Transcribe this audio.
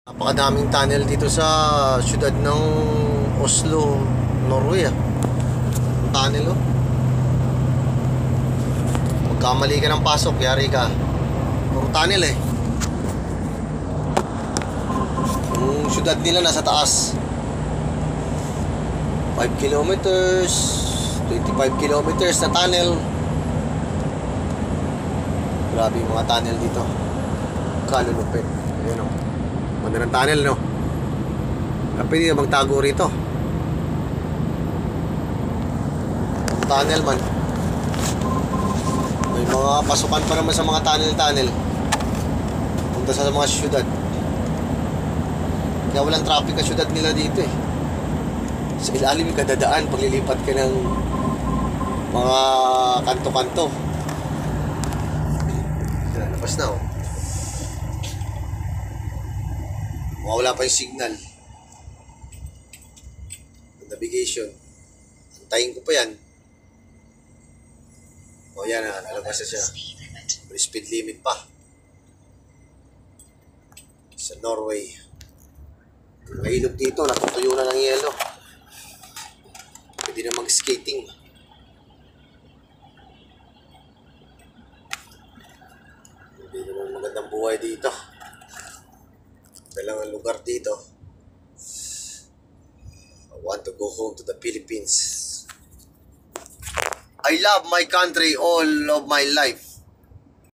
Napakadaming tunnel dito sa siyudad ng Oslo, Norway. Ang tunnel, oh. Magkamali ka ng pasok, yari ka. Puro tunnel, eh. Yung siyudad nila nasa taas. 5 kilometers, 25 kilometers na tunnel. Grabe yung mga tunnel dito. Kalulupit. Ayan, oh. Ganda ng tunnel, no? Pwede na magtago rito. Tunnel man. May mga pasukan pa naman sa mga tunnel-tunnel punta sa mga syudad. Kaya walang traffic ang syudad nila dito, eh. Sa ilalim ka dadaan paglilipat ka ng mga kanto-kanto. Yan, labas na, oh. Wala pa yung signal. Navigation. Antayin ko pa yan. O yan na, nalabas na siya. May speed limit pa. Sa Norway. May ilog dito, natutuyo na ng yelo. Pwede na mag-skating. Hindi naman magandang buhay dito. Kailangan lugar dito. I want to go home to the Philippines. I love my country all of my life.